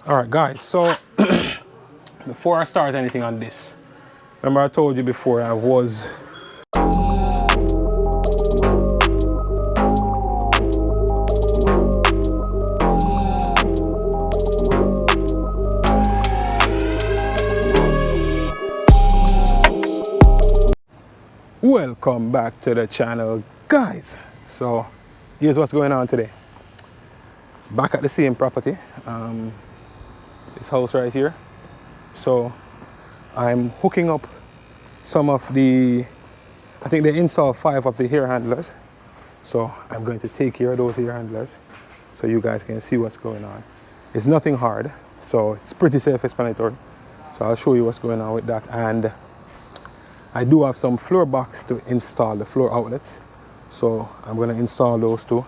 Alright guys, so before I start anything on this, remember I told you before I was welcome back to the channel guys. So here's what's going on today. Back at the same property, this house right here. So I'm hooking up some of the, I think they installed 5 of the hair handlers. So I'm going to take care of those hair handlers so you guys can see what's going on. It's nothing hard, so it's pretty self-explanatory. So I'll show you what's going on with that. And I do have some floor box to install, the floor outlets. So I'm going to install those too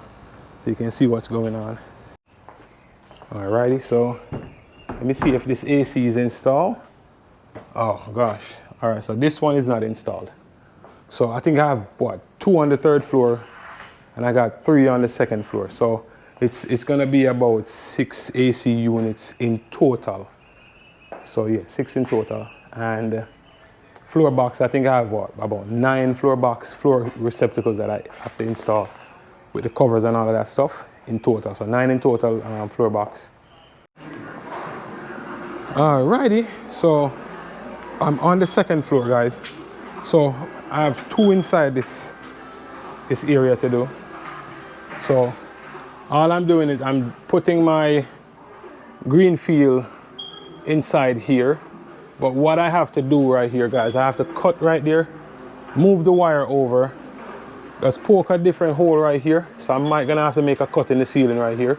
so you can see what's going on. Alrighty, so let me see if this AC is installed. Oh gosh. Alright, so this one is not installed. So I think I have what, 2 on the 3rd floor and I got 3 on the 2nd floor. So it's gonna be about 6 AC units in total. So yeah, 6 in total. And floor box, I think I have what, about 9 floor receptacles that I have to install with the covers and all of that stuff in total. So 9 in total floor box. Alrighty, so I'm on the 2nd floor guys. So I have 2 inside this area to do. So all I'm doing is I'm putting my green field inside here. But what I have to do right here guys, I have to cut right there, move the wire over, just poke a different hole right here. So I'm gonna have to make a cut in the ceiling right here.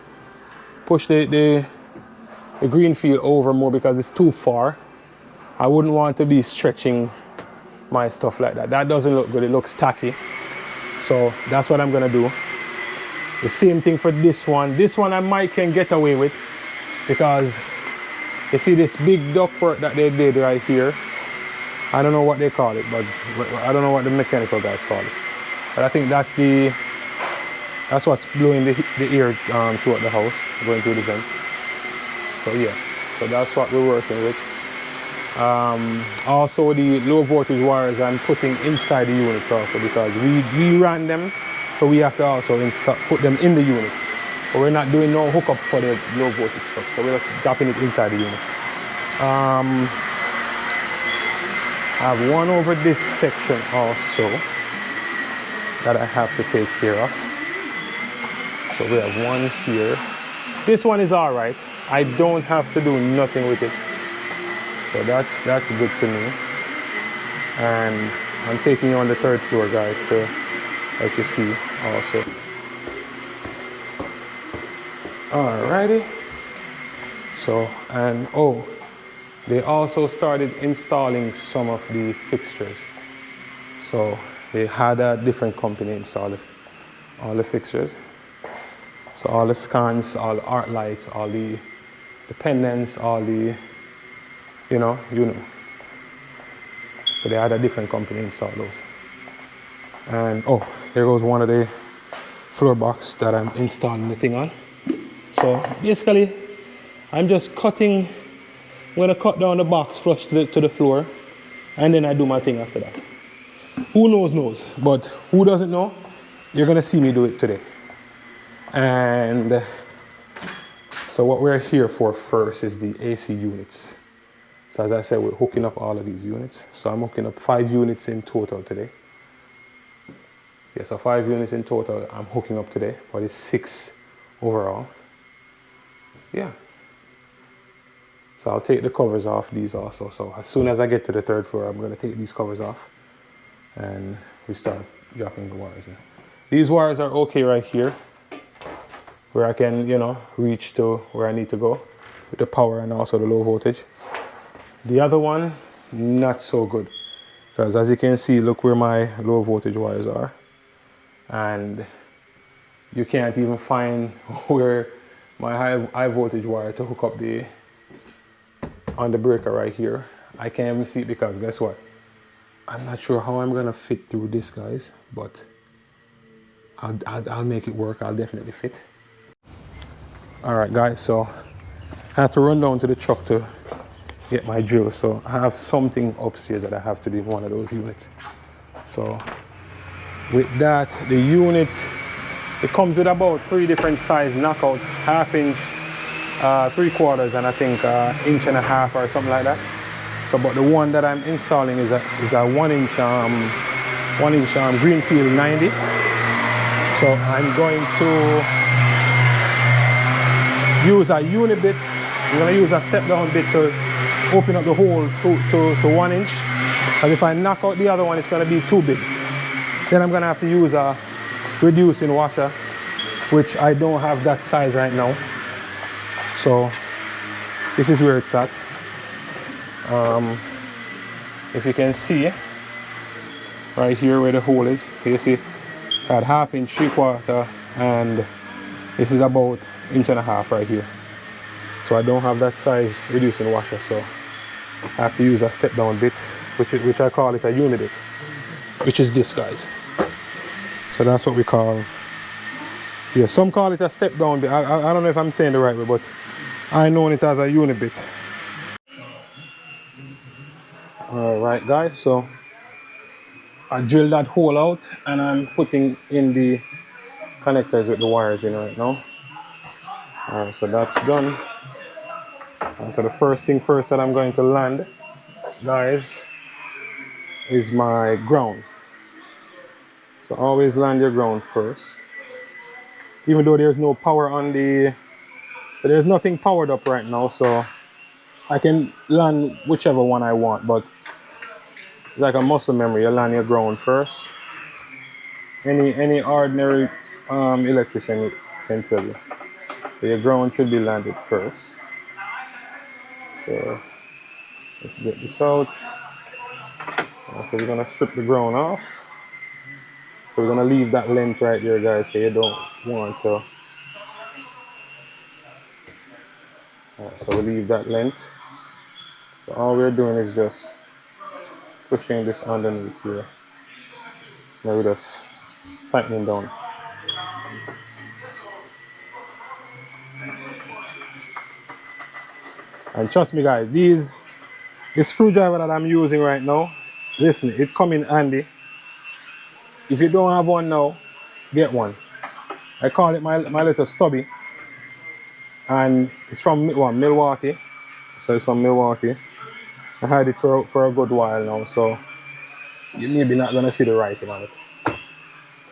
Push the green field over more because it's too far. I wouldn't want to be stretching my stuff like that. That doesn't look good, it looks tacky. So that's what I'm gonna do. The same thing for this one. This one I can get away with because you see this big ductwork that they did right here. I don't know what they call it, but I don't know what the mechanical guys call it. But I think that's what's blowing the air throughout the house, going through the vents. So yeah, so that's what we're working with. Also the low voltage wires I'm putting inside the units also because we ran them, so we have to also put them in the unit. But we're not doing no hookup for the low voltage stuff, so we're just dropping it inside the unit. I have one over this section also that I have to take care of. So we have one here. This one is all right. I don't have to do nothing with it. So that's good to me. And I'm taking you on the 3rd floor guys to let you see also. Alrighty. So, and oh, they also started installing some of the fixtures. So they had a different company install all the fixtures. So all the scans, all the art lights, all the pendants, all the, you know. So they had a different company install those. And oh, here goes one of the floor box that I'm installing the thing on. So basically, I'm just cutting. I'm gonna cut down the box flush to the floor, and then I do my thing after that. Who knows, but who doesn't know, you're gonna see me do it today. And so what we're here for first is the AC units. So as I said, we're hooking up all of these units. So I'm hooking up 5 units in total today. Yeah, so 5 units in total I'm hooking up today, but it's 6 overall. Yeah. So I'll take the covers off these also. So as soon as I get to the 3rd floor, I'm going to take these covers off and we start dropping the wires in. These wires are okay right here where I can, you know, reach to where I need to go with the power and also the low voltage. The other one, not so good. Because as you can see, look where my low voltage wires are. And you can't even find where my high voltage wire to hook up on the breaker right here. I can't even see it because guess what? I'm not sure how I'm gonna fit through this guys, but I'll make it work. I'll definitely fit. All right guys, so I have to run down to the truck to get my drill, so I have something upstairs that I have to do in one of those units. So with that, the unit, it comes with about 3 different size knockout, 1/2 inch, 3/4, and I think 1.5 inches or something like that. So, but the one that I'm installing is a 1 inch Greenfield 90. So I'm going to use a unit bit. I'm going to use a step down bit to open up the hole to 1 inch. And if I knock out the other one, it's going to be too big. Then I'm going to have to use a reducing washer, which I don't have that size right now. So this is where it's at. If you can see right here where the hole is, you see at 1/2 inch, 3/4, and this is about 1.5 inch right here. So I don't have that size reducing washer, so I have to use a step down bit, which I call it a unit bit, which is this, guys. So that's what we call, yeah, some call it a step down bit. I don't know if I'm saying the right way, but I know it as a unit bit. Alright guys, so I drilled that hole out and I'm putting in the connectors with the wires in right now. Alright, so that's done. So the first thing first that I'm going to land, guys, is my ground. So always land your ground first. Even though there's no power on there's nothing powered up right now, so I can land whichever one I want, but like a muscle memory, you land your ground first. Any ordinary electrician can tell you. So your ground should be landed first. So let's get this out. Okay, we're gonna strip the ground off. So we're gonna leave that length right there, guys, because you don't want to. Alright, so we leave that length. So all we're doing is just pushing this underneath here. Now we're just tightening down. And trust me, guys, the screwdriver that I'm using right now, listen, it come in handy. If you don't have one now, get one. I call it my little stubby, and it's from Milwaukee. So it's from Milwaukee. I had it for a good while now, so you're maybe not gonna see the writing on it.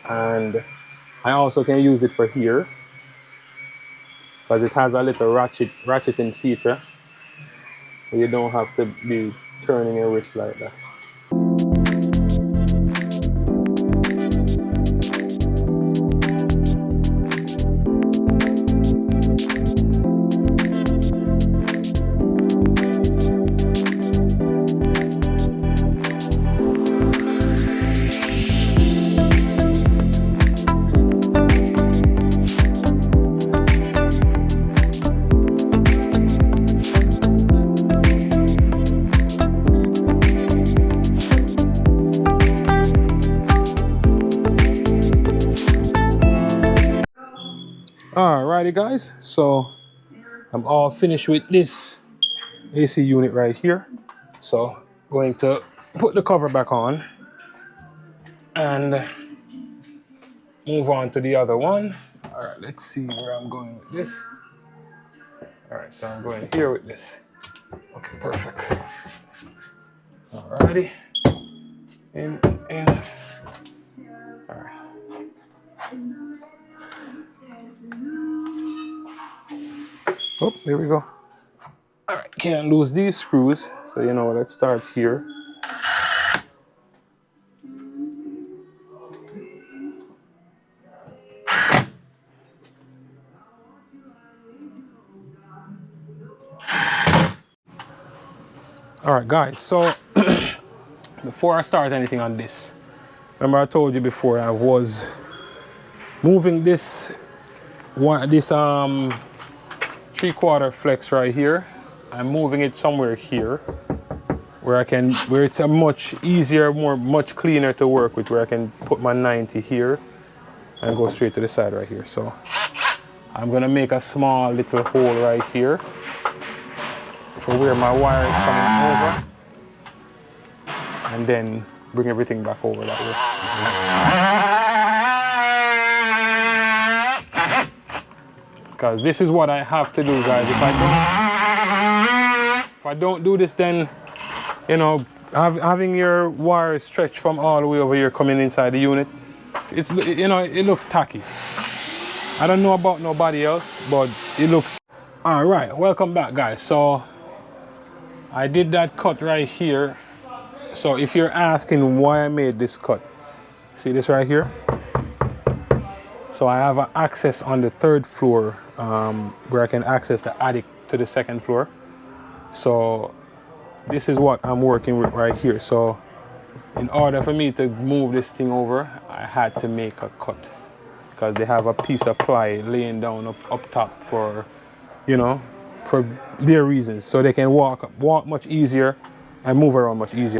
And I also can use it for here, because it has a little ratcheting feature. So you don't have to be turning your wrist like that. Alrighty guys, so I'm all finished with this AC unit right here. So going to put the cover back on and move on to the other one. Alright, let's see where I'm going with this. Alright, so I'm going here with this. Okay, perfect. Alrighty. In. Alright. Oh, there we go. All right, can't lose these screws, so you know, let's start here. All right, guys, so before I start anything on this, remember I told you before I was moving this 3/4 flex right here. I'm moving it somewhere here where it's a much easier, much cleaner to work with, where I can put my 90 here and go straight to the side right here. So I'm gonna make a small little hole right here for where my wire is coming over, and then bring everything back over that way. Because this is what I have to do, guys. If I don't do this, then, you know, having your wire stretched from all the way over here coming inside the unit, it's, you know, it looks tacky. I don't know about nobody else, but it looks. All right, welcome back, guys. So I did that cut right here. So if you're asking why I made this cut, see this right here? So I have an access on the 3rd floor where I can access the attic to the 2nd floor. So this is what I'm working with right here. So in order for me to move this thing over, I had to make a cut, because they have a piece of ply laying down up top for, you know, for their reasons, so they can walk much easier and move around much easier.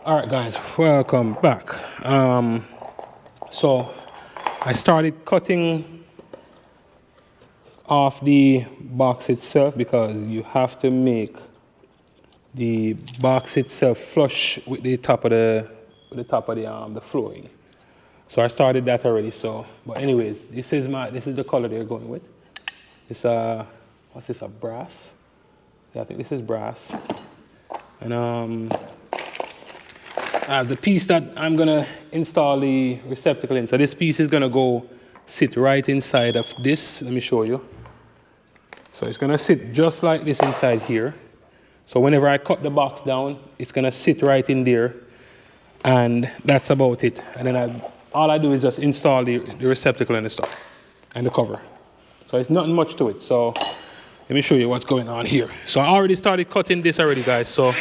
Alright guys, welcome back. So I started cutting off the box itself, because you have to make the box itself flush with the top of the flooring. So I started that already. So, but anyways, this is the color they're going with. This what's this, a brass? Yeah, I think this is brass. And the piece that I'm gonna install the receptacle in. So this piece is gonna go sit right inside of this. Let me show you. So it's gonna sit just like this inside here. So whenever I cut the box down, it's gonna sit right in there, and that's about it. And then all I do is just install the receptacle and the stuff and the cover. So it's nothing much to it. So let me show you what's going on here. So I already started cutting this already, guys. So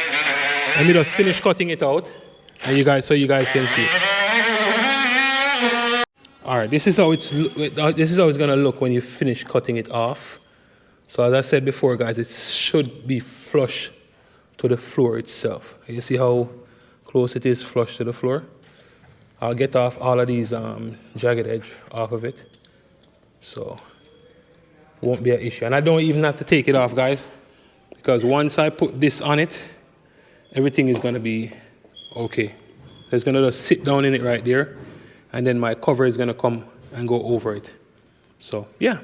let me just finish cutting it out, and so you guys can see. All right, this is how it's gonna look when you finish cutting it off. So as I said before, guys, it should be flush to the floor itself. You see how close it is flush to the floor? I'll get off all of these jagged edge off of it, so won't be an issue. And I don't even have to take it off, guys, because once I put this on it, everything is gonna be okay. It's gonna just sit down in it right there, and then my cover is gonna come and go over it. So yeah.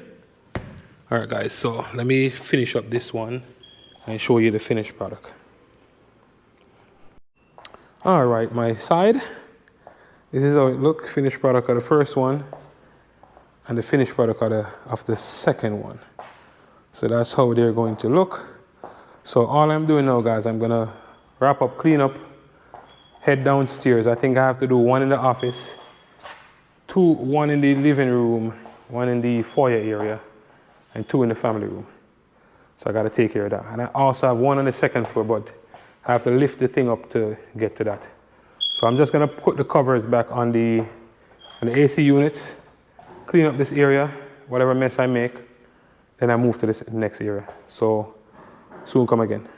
All right, guys, so let me finish up this one and show you the finished product. All right, my side. This is how it looks, finished product of the first one, and the finished product of the second one. So that's how they're going to look. So all I'm doing now, guys, I'm gonna wrap up, clean up, head downstairs. I think I have to do one in the office, one in the living room, one in the foyer area, and 2 in the family room. So I gotta take care of that. And I also have one on the second floor, but I have to lift the thing up to get to that. So I'm just gonna put the covers back on the AC unit, clean up this area whatever mess I make, then I move to this next area. So soon come again.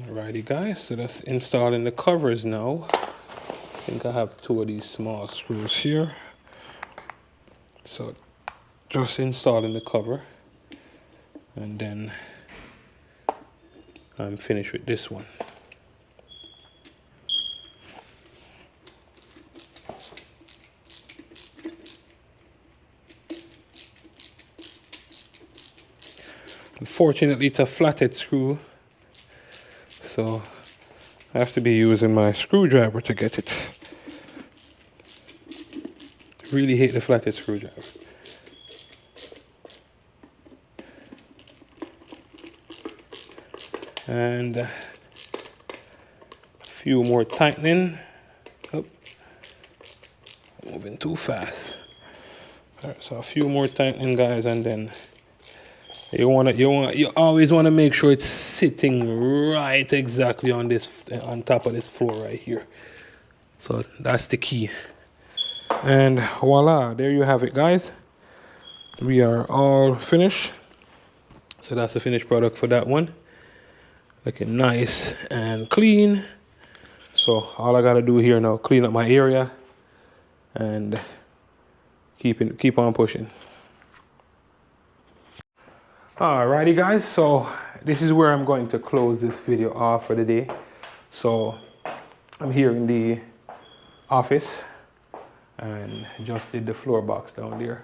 Alrighty guys, so that's installing the covers now. I think I have 2 of these small screws here. So just installing the cover, and then I'm finished with this one. Unfortunately, it's a flathead screw, so I have to be using my screwdriver to get it. Really hate the flathead screwdriver. And a few more tightening. Oh, moving too fast. All right, so a few more tightening, guys, and then you always want to make sure it's sitting right exactly on top of this floor right here. So that's the key. And voila, there you have it, guys. We are all finished. So that's the finished product for that one. Looking nice and clean. So all I gotta do here now, clean up my area and keep on pushing. Alrighty guys, so this is where I'm going to close this video off for the day. So I'm here in the office and just did the floor box down there.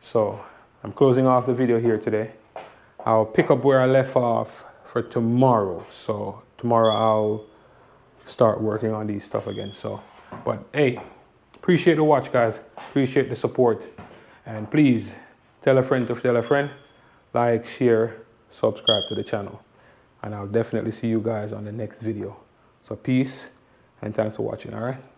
So I'm closing off the video here today. I'll pick up where I left off for tomorrow. So tomorrow I'll start working on these stuff again. So, but hey, appreciate the watch, guys. Appreciate the support. And please tell a friend to tell a friend. Like, share, subscribe to the channel. And I'll definitely see you guys on the next video. So peace and thanks for watching, all right?